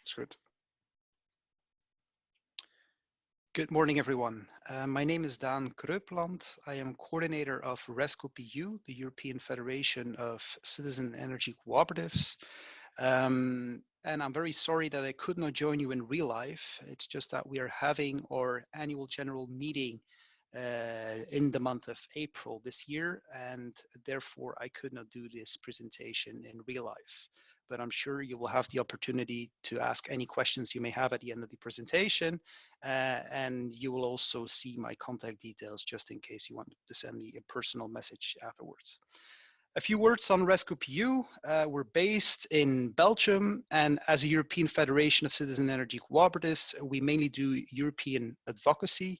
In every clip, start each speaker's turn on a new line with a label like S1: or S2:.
S1: That's good. Good morning, everyone. My name is Daan Creupelandt. I am coordinator of REScoop EU, the European Federation of Citizen Energy Cooperatives. And I'm very sorry that I could not join you in real life. It's just that we are having our annual general meeting in the month of April this year, and therefore I could not do this presentation in real life. But I'm sure you will have the opportunity to ask any questions you may have at the end of the presentation, and you will also see my contact details just in case you want to send me a personal message afterwards. A few words on REScoop EU. We're based in Belgium, and as a European Federation of Citizen Energy Cooperatives, we mainly do European advocacy.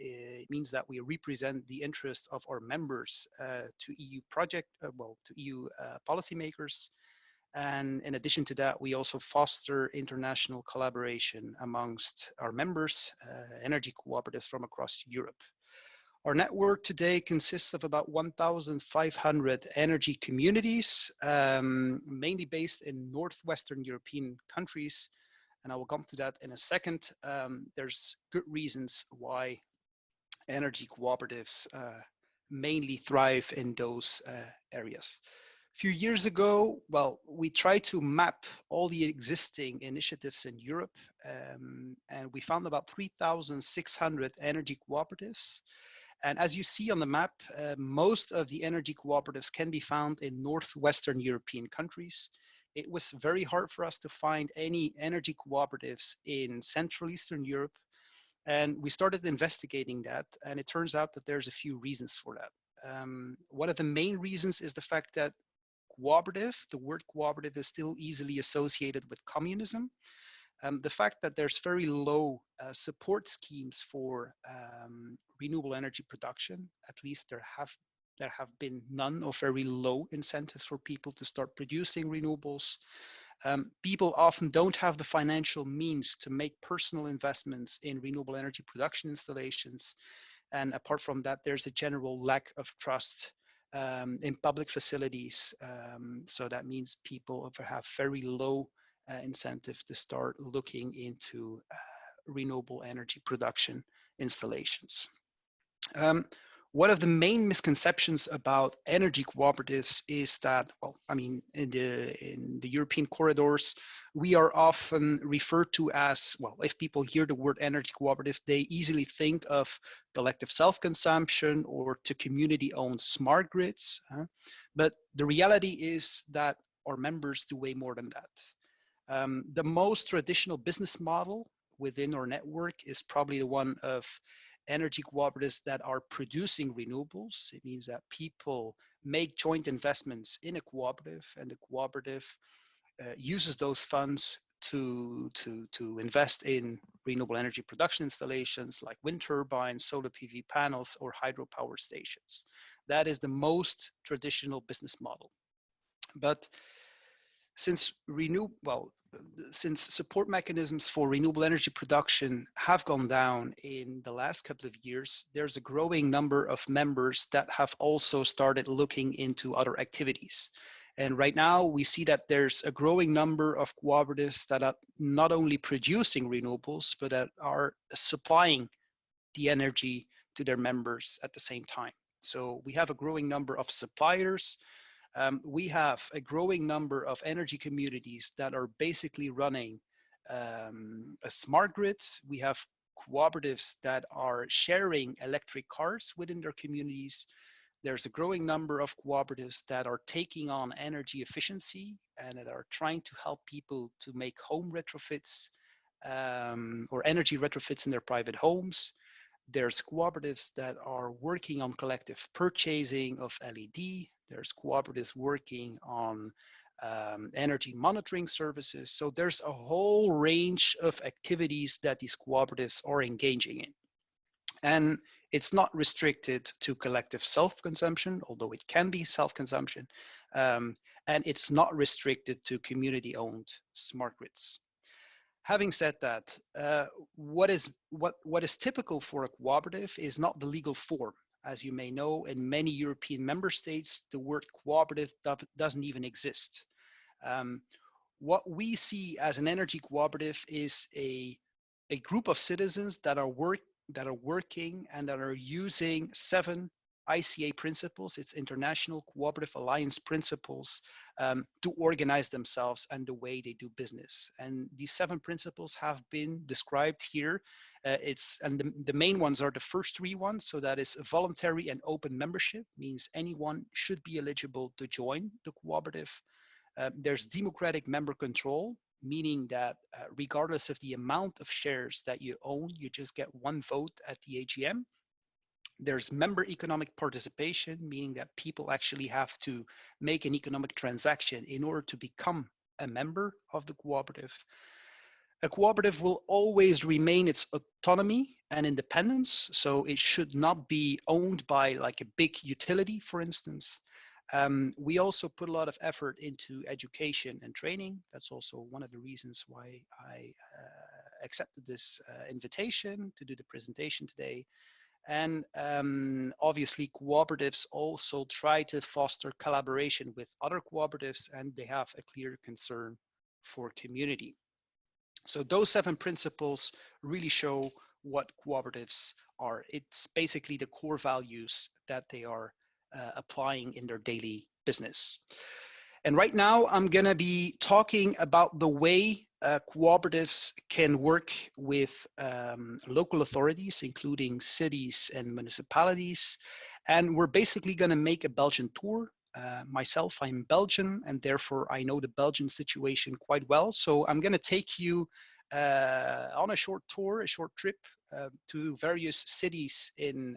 S1: It means that we represent the interests of our members to EU policymakers. And in addition to that, we also foster international collaboration amongst our members, energy cooperatives from across Europe. Our network today consists of about 1,500 energy communities, mainly based in Northwestern European countries. And I will come to that in a second. There's good reasons why energy cooperatives mainly thrive in those areas. A few years ago, well, we tried to map all the existing initiatives in Europe, and we found about 3,600 energy cooperatives. And as you see on the map, most of the energy cooperatives can be found in Northwestern European countries. It was very hard for us to find any energy cooperatives in Central Eastern Europe. And we started investigating that, and it turns out that there's a few reasons for that. One of the main reasons is the fact that the word cooperative is still easily associated with communism. The fact that there's very low support schemes for renewable energy production, at least there have been none or very low incentives for people to start producing renewables. People often don't have the financial means to make personal investments in renewable energy production installations. And apart from that, there's a general lack of trust in public facilities. So that means people have very low incentive to start looking into renewable energy production installations. One of the main misconceptions about energy cooperatives is that, well, I mean, in the European corridors, we are often referred to as, well, if people hear the word energy cooperative, they easily think of collective self-consumption or to community-owned smart grids. But the reality is that our members do way more than that. The most traditional business model within our network is probably the one of energy cooperatives that are producing renewables. It means that people make joint investments in a cooperative, and the cooperative uses those funds to invest in renewable energy production installations like wind turbines, solar PV panels, or hydropower stations. That is the most traditional business model. But since support mechanisms for renewable energy production have gone down in the last couple of years, there's a growing number of members that have also started looking into other activities. And right now we see that there's a growing number of cooperatives that are not only producing renewables, but that are supplying the energy to their members at the same time. So we have a growing number of suppliers. We have a growing number of energy communities that are basically running a smart grid. We have cooperatives that are sharing electric cars within their communities. There's a growing number of cooperatives that are taking on energy efficiency and that are trying to help people to make home retrofits or energy retrofits in their private homes. There's cooperatives that are working on collective purchasing of LED. There's cooperatives working on energy monitoring services. So there's a whole range of activities that these cooperatives are engaging in. And it's not restricted to collective self-consumption, although it can be self-consumption. And it's not restricted to community-owned smart grids. Having said that, what is typical for a cooperative is not the legal form. As you may know, in many European member states, the word cooperative doesn't even exist. What we see as an energy cooperative is a group of citizens that are working and that are using 7 ICA principles, it's International Cooperative Alliance principles, to organize themselves and the way they do business. And these 7 principles have been described here. The main ones are the first 3 ones. So that is voluntary and open membership, means anyone should be eligible to join the cooperative. There's democratic member control, meaning that regardless of the amount of shares that you own, you just get 1 vote at the AGM. There's member economic participation, meaning that people actually have to make an economic transaction in order to become a member of the cooperative. A cooperative will always remain its autonomy and independence, so it should not be owned by like a big utility, for instance. We also put a lot of effort into education and training. That's also one of the reasons why I accepted this invitation to do the presentation today. And obviously, cooperatives also try to foster collaboration with other cooperatives, and they have a clear concern for community. So those 7 principles really show what cooperatives are. It's basically the core values that they are applying in their daily business. And right now, I'm going to be talking about the way cooperatives can work with local authorities, including cities and municipalities. And we're basically going to make a Belgian tour. Myself, I'm Belgian, and therefore I know the Belgian situation quite well. So I'm going to take you on a short tour, a short trip to various cities in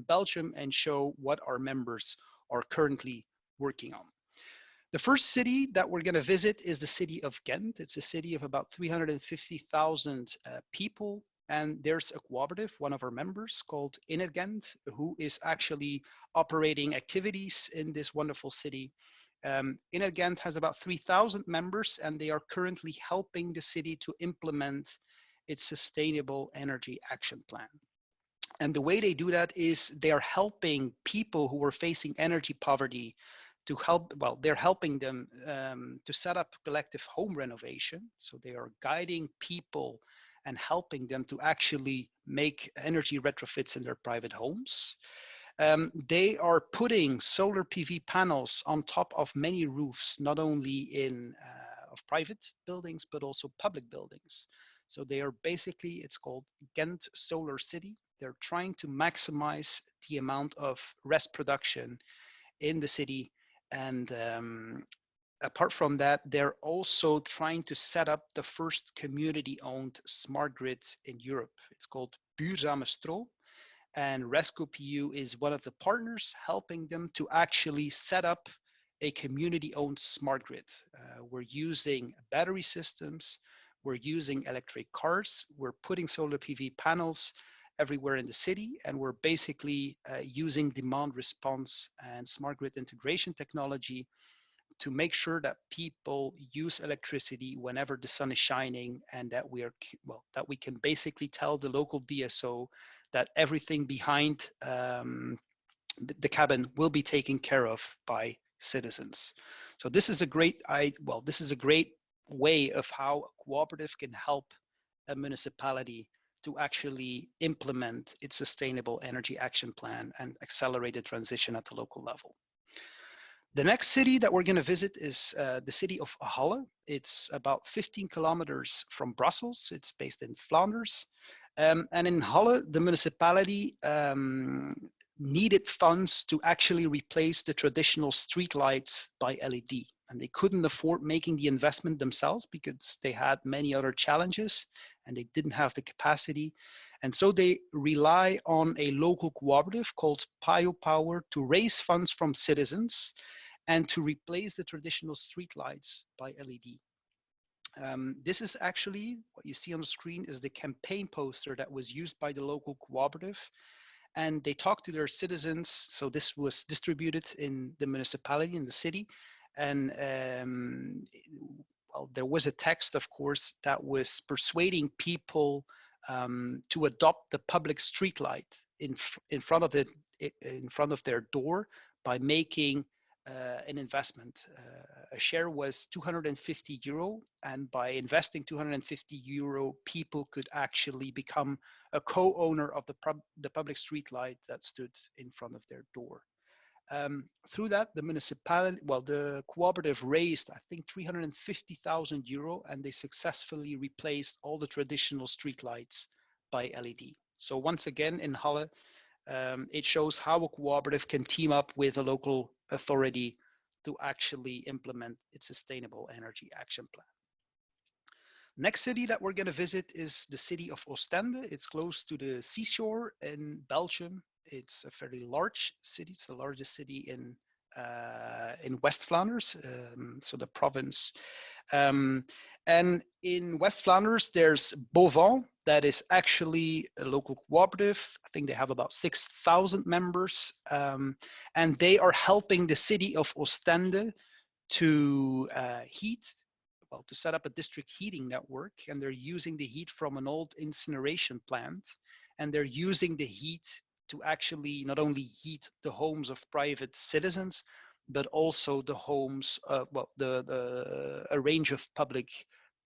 S1: Belgium and show what our members are currently working on. The first city that we're going to visit is the city of Ghent. It's a city of about 350,000 people. And there's a cooperative, one of our members called Ghent, who is actually operating activities in this wonderful city. Ghent has about 3,000 members, and they are currently helping the city to implement its sustainable energy action plan. And the way they do that is they are helping people who are facing energy poverty to help, well, they're helping them to set up collective home renovation. So they are guiding people and helping them to actually make energy retrofits in their private homes. They are putting solar PV panels on top of many roofs, not only of private buildings, but also public buildings. So they are basically, it's called Ghent Solar City. They're trying to maximize the amount of RES production in the city. And apart from that, they're also trying to set up the first community-owned smart grid in Europe. It's called Duurzame Stroom, and REScoop EU is one of the partners helping them to actually set up a community-owned smart grid. We're using battery systems, we're using electric cars, we're putting solar PV panels everywhere in the city, and we're basically using demand response and smart grid integration technology to make sure that people use electricity whenever the sun is shining, and that we can basically tell the local DSO that everything behind the cabin will be taken care of by citizens. So this is a great way of how a cooperative can help a municipality to actually implement its sustainable energy action plan and accelerate the transition at the local level. The next city that we're going to visit is the city of Halle. It's about 15 kilometers from Brussels. It's based in Flanders. And in Halle, the municipality needed funds to actually replace the traditional street lights by LED. And they couldn't afford making the investment themselves because they had many other challenges and they didn't have the capacity. And so they rely on a local cooperative called mPOWER to raise funds from citizens and to replace the traditional street lights by LED. This is actually, what you see on the screen is the campaign poster that was used by the local cooperative. And they talked to their citizens. So this was distributed in the municipality, in the city. And well, there was a text, of course, that was persuading people to adopt the public street light in front of their door by making an investment, a share was €250, and by investing €250, people could actually become a co-owner of the public street light that stood in front of their door. Through that, the municipality, well, the cooperative raised, I think, €350,000, and they successfully replaced all the traditional street lights by LED. So once again, in Halle, it shows how a cooperative can team up with a local authority to actually implement its sustainable energy action plan. Next city that we're going to visit is the city of Oostende. It's close to the seashore in Belgium. It's a fairly large city. It's the largest city in West Flanders, so the province. And in West Flanders, there's Beauvais, that is actually a local cooperative. I think they have about 6,000 members, and they are helping the city of Oostende to to set up a district heating network, and they're using the heat from an old incineration plant, and they're using the heat to actually not only heat the homes of private citizens, but also the homes, a range of public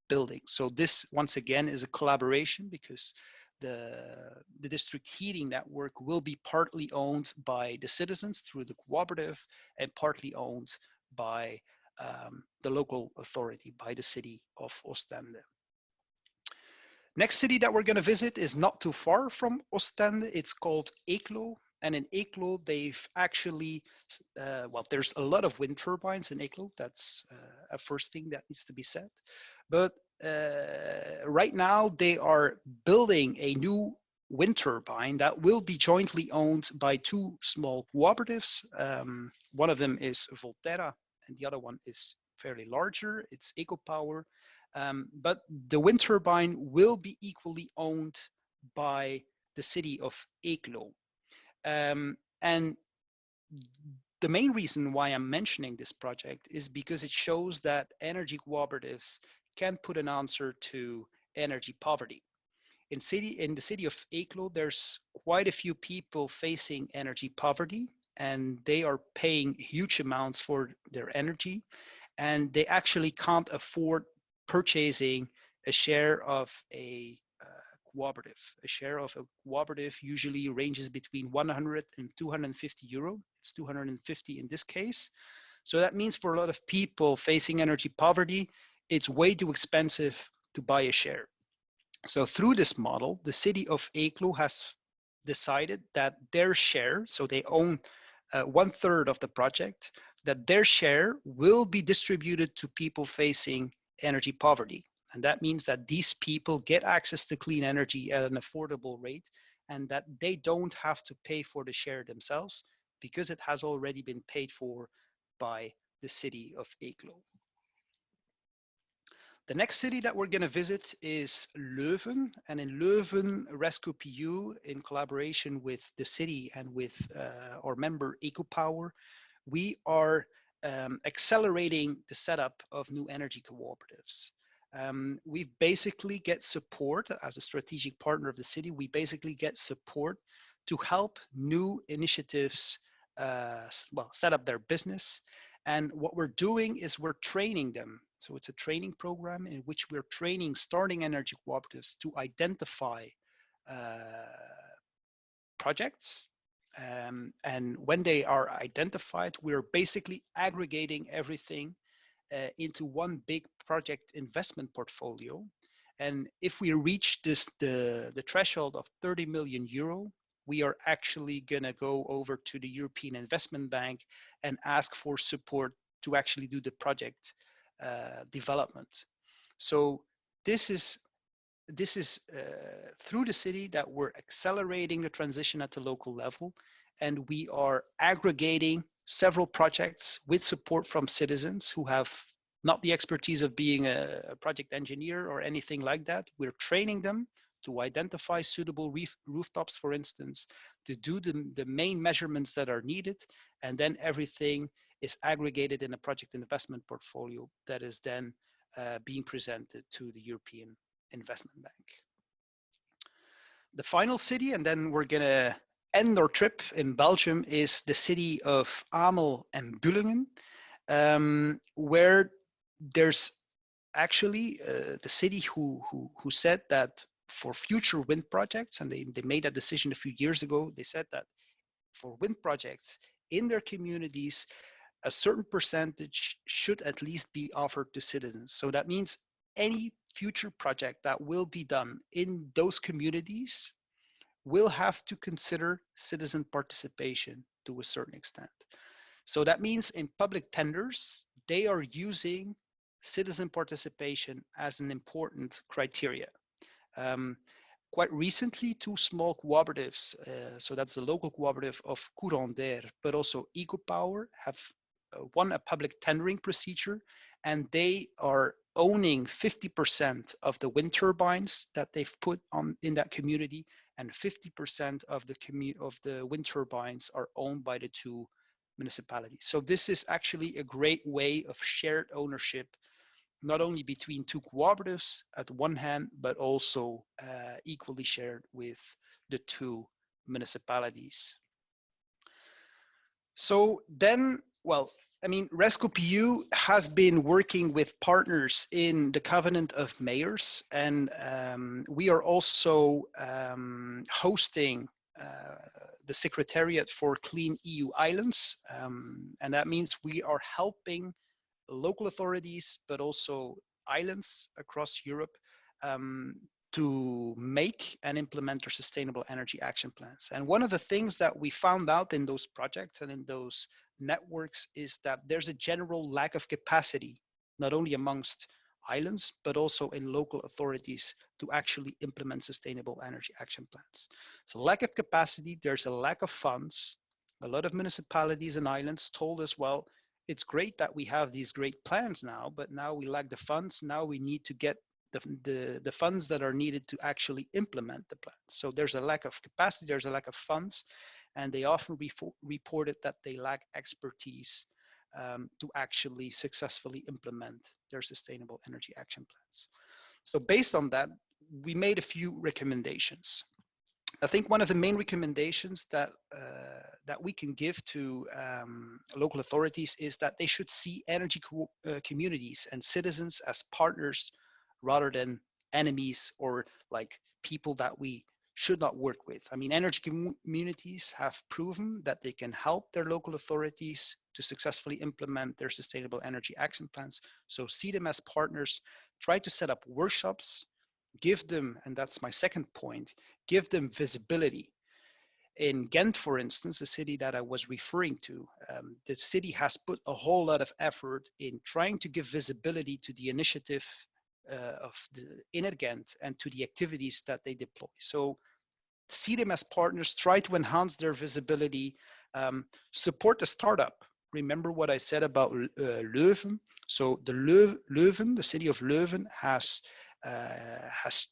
S1: buildings. So this, once again, is a collaboration, because the district heating network will be partly owned by the citizens through the cooperative and partly owned by the local authority, by the city of Oostende. Next city that we're going to visit is not too far from Oostende. It's called Eeklo. And in Eeklo, they've actually, there's a lot of wind turbines in Eeklo. That's a first thing that needs to be said. But right now, they are building a new wind turbine that will be jointly owned by two small cooperatives. One of them is Volterra, and the other one is fairly larger. It's mPOWER. But the wind turbine will be equally owned by the city of Eeklo. And the main reason why I'm mentioning this project is because it shows that energy cooperatives can put an answer to energy poverty. In the city of Eeklo, there's quite a few people facing energy poverty, and they are paying huge amounts for their energy, and they actually can't afford purchasing a share of a cooperative. A share of a cooperative usually ranges between 100 and 250 euro. It's 250 in this case. So that means for a lot of people facing energy poverty, it's way too expensive to buy a share. So through this model, the city of Eeklo has decided that their share, so they own 1/3 of the project, that their share will be distributed to people facing energy poverty. And that means that these people get access to clean energy at an affordable rate, and that they don't have to pay for the share themselves, because it has already been paid for by the city of Eeklo. The next city that we're going to visit is Leuven, and in Leuven, REScoop EU, in collaboration with the city and with our member mPOWER, we are accelerating the setup of new energy cooperatives. We basically get support as a strategic partner of the city. We basically get support to help new initiatives set up their business. And what we're doing is we're training them. So it's a training program in which we're training starting energy cooperatives to identify projects. And when they are identified, we're basically aggregating everything into one big project investment portfolio. And if we reach the threshold of 30 million euro, we are actually going to go over to the European Investment Bank and ask for support to actually do the project development. So this is through the city that we're accelerating the transition at the local level, and we are aggregating several projects with support from citizens who have not the expertise of being a project engineer or anything like that. We're training them to identify suitable rooftops, for instance, to do the main measurements that are needed, and then everything is aggregated in a project investment portfolio that is then being presented to the European Investment Bank. The final city, and then we're going to end our trip in Belgium, is the city of Amel and Büllingen. where there's actually the city who said that for future wind projects, and they made that decision a few years ago, they said that for wind projects in their communities, a certain percentage should at least be offered to citizens. So that means any future project that will be done in those communities will have to consider citizen participation to a certain extent. So that means in public tenders, they are using citizen participation as an important criteria. Quite recently, two small cooperatives, so that's the local cooperative of Courant, but also mPOWER, have won a public tendering procedure, and they are owning 50% of the wind turbines that they've put on in that community, and 50% of the wind turbines are owned by the two municipalities. So this is actually a great way of shared ownership, not only between two cooperatives at one hand, but also equally shared with the two municipalities. So then, well, I mean, REScoop EU has been working with partners in the Covenant of Mayors, and we are also hosting the Secretariat for Clean EU Islands, and that means we are helping local authorities, but also islands across Europe to make and implement their sustainable energy action plans. And one of the things that we found out in those projects and in those networks is that there's a general lack of capacity, not only amongst islands, but also in local authorities to actually implement sustainable energy action plans. So lack of capacity, there's a lack of funds. A lot of municipalities and islands told us, well, it's great that we have these great plans now, but now we lack the funds. Now we need to get the funds that are needed to actually implement the plan. So there's a lack of capacity, there's a lack of funds, and they often reported that they lack expertise to actually successfully implement their sustainable energy action plans. So based on that, we made a few recommendations. I think one of the main recommendations that we can give to local authorities is that they should see energy communities and citizens as partners rather than enemies or like people that we should not work with. I mean, energy communities have proven that they can help their local authorities to successfully implement their sustainable energy action plans. So see them as partners, try to set up workshops, give them, and that's my second point, give them visibility. In Ghent, for instance, the city that I was referring to, the city has put a whole lot of effort in trying to give visibility to the initiative of the inner Ghent and to the activities that they deploy. So see them as partners, try to enhance their visibility, support the startup. Remember what I said about Leuven. So the Leuven, the city of Leuven has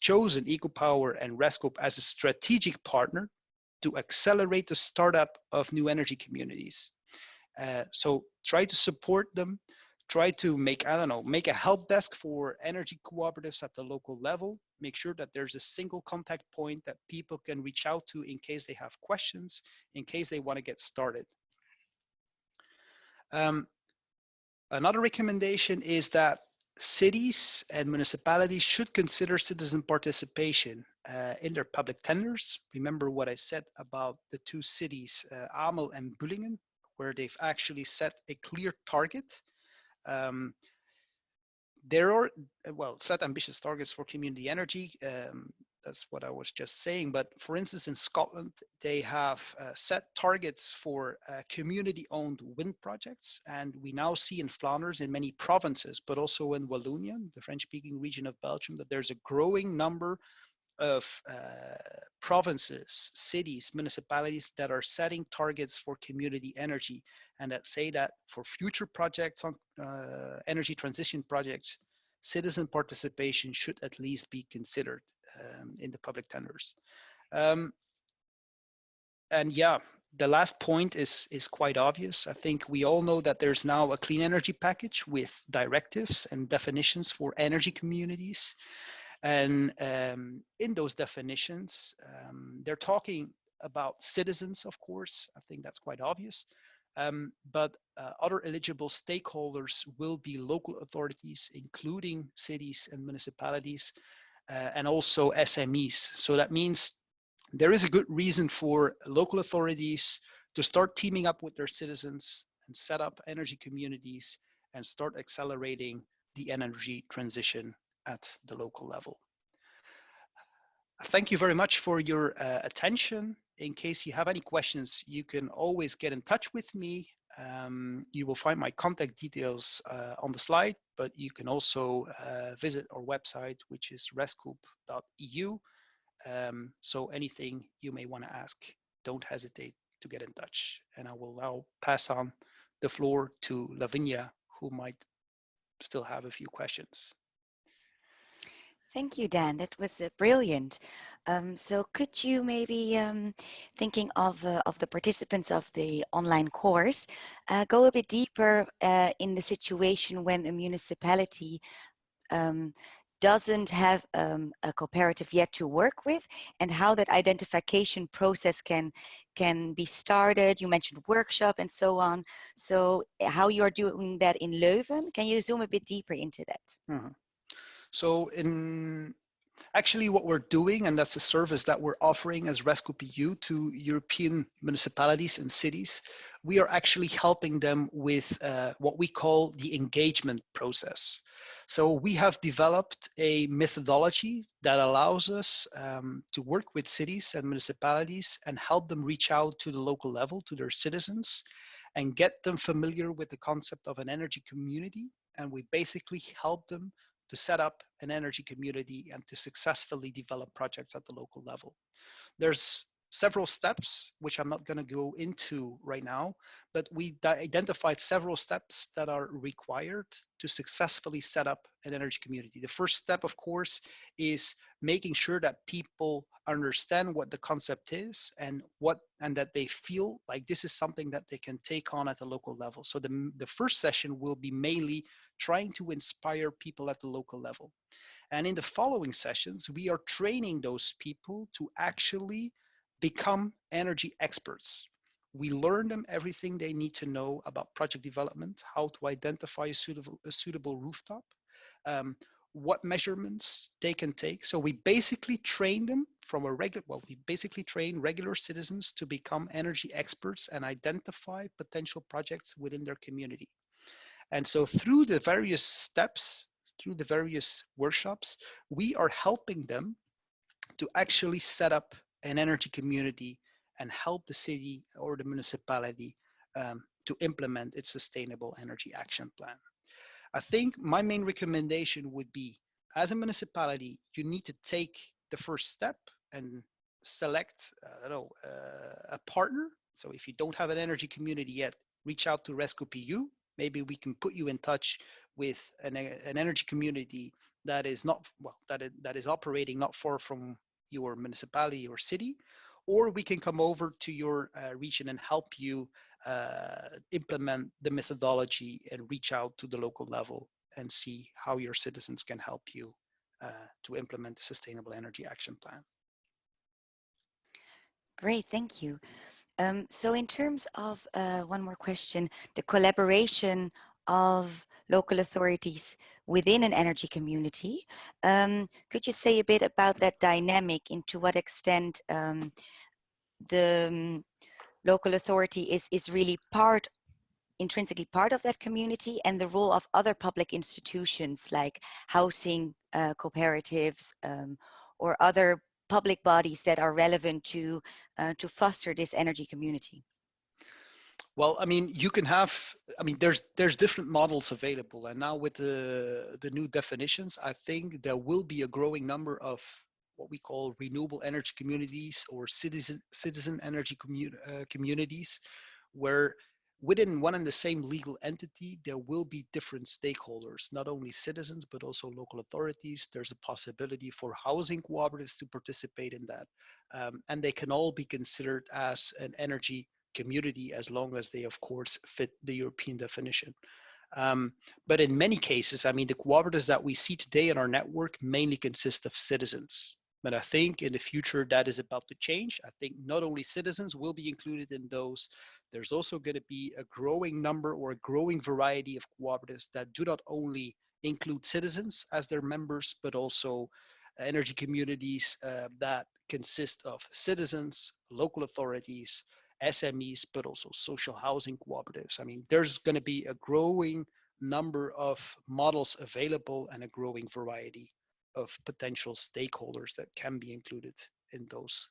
S1: chosen mPOWER and REScoop as a strategic partner to accelerate the startup of new energy communities. So try to support them, try to make, I don't know, make a help desk for energy cooperatives at the local level, make sure that there's a single contact point that people can reach out to in case they have questions, in case they want to get started. Another recommendation is that cities and municipalities should consider citizen participation in their public tenders. Remember what I said about the two cities, Amel and Büllingen, where they've actually set a clear target. There are, well, set ambitious targets for community energy. That's what I was just saying. But for instance, in Scotland, they have set targets for community-owned wind projects. And we now see in Flanders, in many provinces, but also in Wallonia, the French-speaking region of Belgium, that there's a growing number of provinces, cities, municipalities that are setting targets for community energy, and that say that for future projects on energy transition projects, citizen participation should at least be considered in the public tenders. And yeah, the last point is quite obvious. I think we all know that there's now a clean energy package with directives and definitions for energy communities. And in those definitions, they're talking about citizens, of course. I think that's quite obvious. but other eligible stakeholders will be local authorities, including cities and municipalities, and also SMEs. So that means there is a good reason for local authorities to start teaming up with their citizens and set up energy communities and start accelerating the energy transition at the local level. Thank you very much for your attention. In case you have any questions, you can always get in touch with me. You will find my contact details on the slide, but you can also visit our website, which is rescoop.eu. So anything you may want to ask, don't hesitate to get in touch. And I will now pass on the floor to Lavinia, who might still have a few questions.
S2: Thank you, Dan. That was brilliant. So could you maybe, thinking of the participants of the online course, go a bit deeper in the situation when a municipality doesn't have a cooperative yet to work with, and how that identification process can be started? You mentioned workshop and so on. So how you're doing that in Leuven, can you zoom a bit deeper into that?
S1: Mm-hmm. So actually what we're doing, and that's a service that we're offering as REScoop EU to European municipalities and cities, we are actually helping them with what we call the engagement process. So we have developed a methodology that allows us to work with cities and municipalities and help them reach out to the local level, to their citizens, and get them familiar with the concept of an energy community. And we basically help them to set up an energy community and to successfully develop projects at the local level. There's several steps, which I'm not going to go into right now, but we identified several steps that are required to successfully set up an energy community. The first step, of course, is making sure that people understand what the concept is and that they feel like this is something that they can take on at the local level. So the first session will be mainly trying to inspire people at the local level. And in the following sessions, we are training those people to actually become energy experts. We learn them everything they need to know about project development, how to identify a suitable rooftop, what measurements they can take. So we basically train them from we basically train regular citizens to become energy experts and identify potential projects within their community. And so through the various steps, through the various workshops, we are helping them to actually set up an energy community and help the city or the municipality to implement its sustainable energy action plan. I think my main recommendation would be, as a municipality, you need to take the first step and select a partner. So if you don't have an energy community yet, reach out to REScoop EU. Maybe we can put you in touch with an energy community that is that is operating not far from your municipality or city, or we can come over to your region and help you implement the methodology and reach out to the local level and see how your citizens can help you to implement the Sustainable Energy Action Plan.
S2: Great, thank you. So in terms of one more question, the collaboration of local authorities within an energy community, could you say a bit about that dynamic, and to what extent the local authority is really intrinsically part of that community, and the role of other public institutions like housing cooperatives or other public bodies that are relevant to foster this energy community?
S1: Well, I mean, you can have, I mean, there's different models available, and now with the new definitions, I think there will be a growing number of what we call renewable energy communities or citizen energy communities, where within one and the same legal entity, there will be different stakeholders, not only citizens, but also local authorities. There's a possibility for housing cooperatives to participate in that. And they can all be considered as an energy community as long as they, of course, fit the European definition. But in many cases, I mean, the cooperatives that we see today in our network mainly consist of citizens. But I think in the future that is about to change. I think not only citizens will be included in those, there's also going to be a growing number or a growing variety of cooperatives that do not only include citizens as their members, but also energy communities that consist of citizens, local authorities, SMEs, but also social housing cooperatives. I mean, there's going to be a growing number of models available and a growing variety of potential stakeholders that can be included in those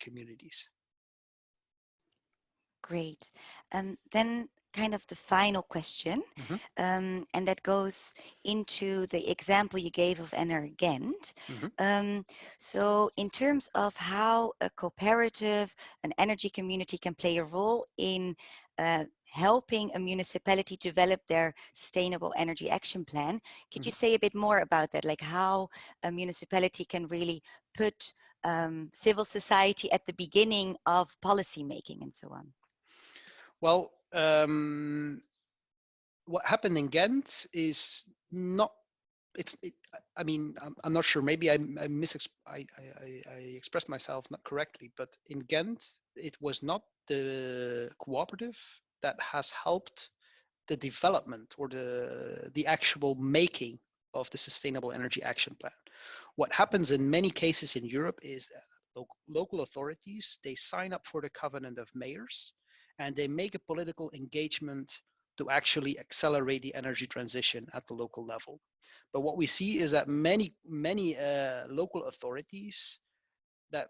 S1: communities.
S2: Great. Then kind of the final question, and that goes into the example you gave of Ghent. So in terms of how a cooperative, an energy community can play a role in helping a municipality develop their sustainable energy action plan, could you say a bit more about that? Like how a municipality can really put civil society at the beginning of policy making and so on?
S1: Well, what happened in Ghent is not. I mean, I'm not sure. Maybe I expressed myself not correctly. But in Ghent, it was not the cooperative that has helped the development or the actual making of the Sustainable Energy Action Plan. What happens in many cases in Europe is that local authorities, they sign up for the Covenant of Mayors, and they make a political engagement to actually accelerate the energy transition at the local level. But what we see is that many local authorities that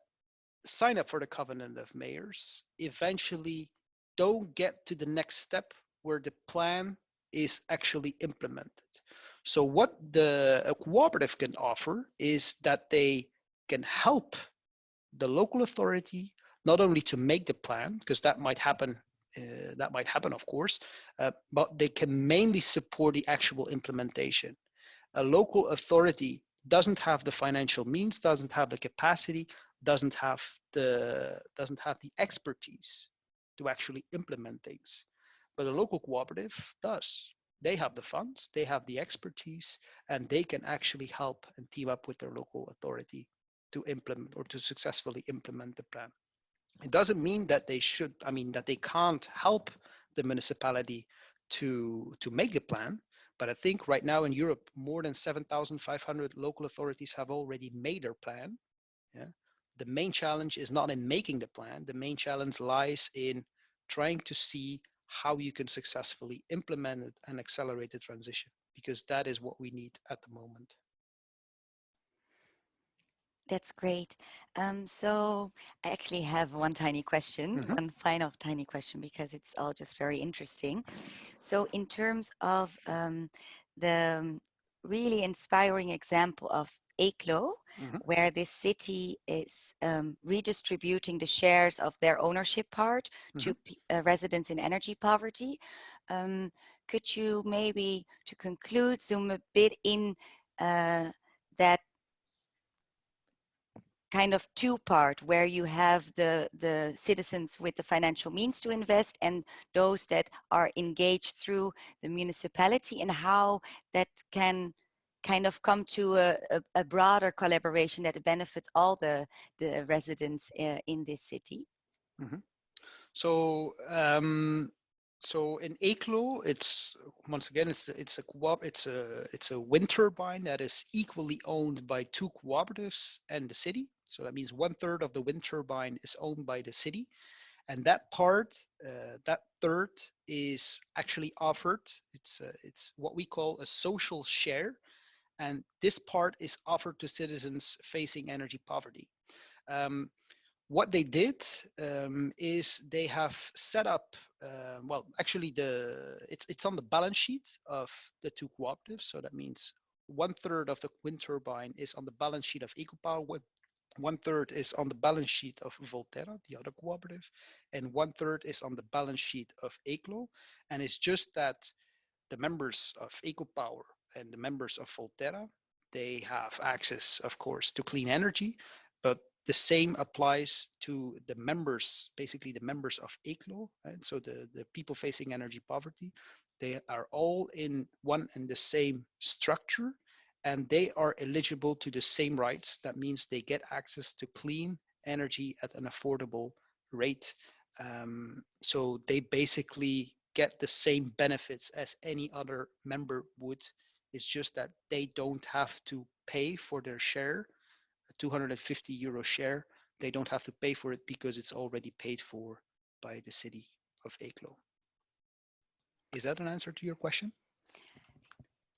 S1: sign up for the Covenant of Mayors eventually don't get to the next step where the plan is actually implemented. So what a cooperative can offer is that they can help the local authority not only to make the plan, because that might happen, of course, but they can mainly support the actual implementation. A local authority doesn't have the financial means, doesn't have the capacity, doesn't have the expertise to actually implement things. But a local cooperative does. They have the funds, they have the expertise, and they can actually help and team up with their local authority to implement or to successfully implement the plan. It doesn't mean that that they can't help the municipality to make the plan. But I think right now in Europe, more than 7,500 local authorities have already made their plan. Yeah. The main challenge is not in making the plan. The main challenge lies in trying to see how you can successfully implement it and accelerate the transition, because that is what we need at the moment.
S2: That's great. So I actually have one tiny question, one final tiny question, because it's all just very interesting. So in terms of the really inspiring example of Eeklo, where this city is redistributing the shares of their ownership part to residents in energy poverty, could you maybe, to conclude, zoom a bit in that kind of two-part, where you have the citizens with the financial means to invest and those that are engaged through the municipality, and how that can kind of come to a broader collaboration that benefits all the residents in this city?
S1: So so in Eeklo, it's once again it's a wind turbine that is equally owned by two cooperatives and the city. So that means 1/3 of the wind turbine is owned by the city, and that third is actually offered. It's what we call a social share, and this part is offered to citizens facing energy poverty. What they did is they have set up, well, actually it's on the balance sheet of the two cooperatives. So that means 1/3 of the wind turbine is on the balance sheet of EcoPower, 1/3 is on the balance sheet of Volterra, the other cooperative, and 1/3 is on the balance sheet of Eeklo. And it's just that the members of EcoPower and the members of Volterra, they have access, of course, to clean energy, but the same applies to the members, basically the members of Eeklo, right? So the people facing energy poverty, they are all in one and the same structure, and they are eligible to the same rights. That means they get access to clean energy at an affordable rate. So they basically get the same benefits as any other member would. It's just that they don't have to pay for their share, a 250 euro share. They don't have to pay for it because it's already paid for by the city of Eeklo. Is that an answer to your question?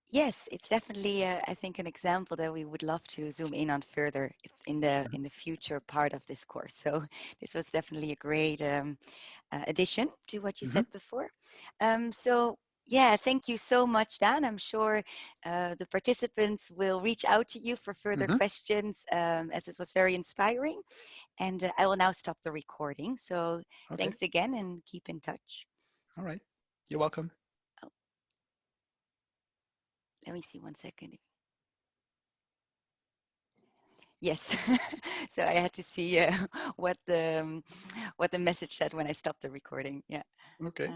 S2: Yes, it's definitely, I think, an example that we would love to zoom in on further in the future part of this course. So this was definitely a great addition to what you said before. So yeah, thank you so much, Daan. I'm sure the participants will reach out to you for further questions, as this was very inspiring. And I will now stop the recording. So thanks again and keep in touch.
S1: All right. You're welcome.
S2: Oh. Let me see 1 second. Yes, so I had to see what the message said when I stopped the recording. Yeah.
S1: Okay.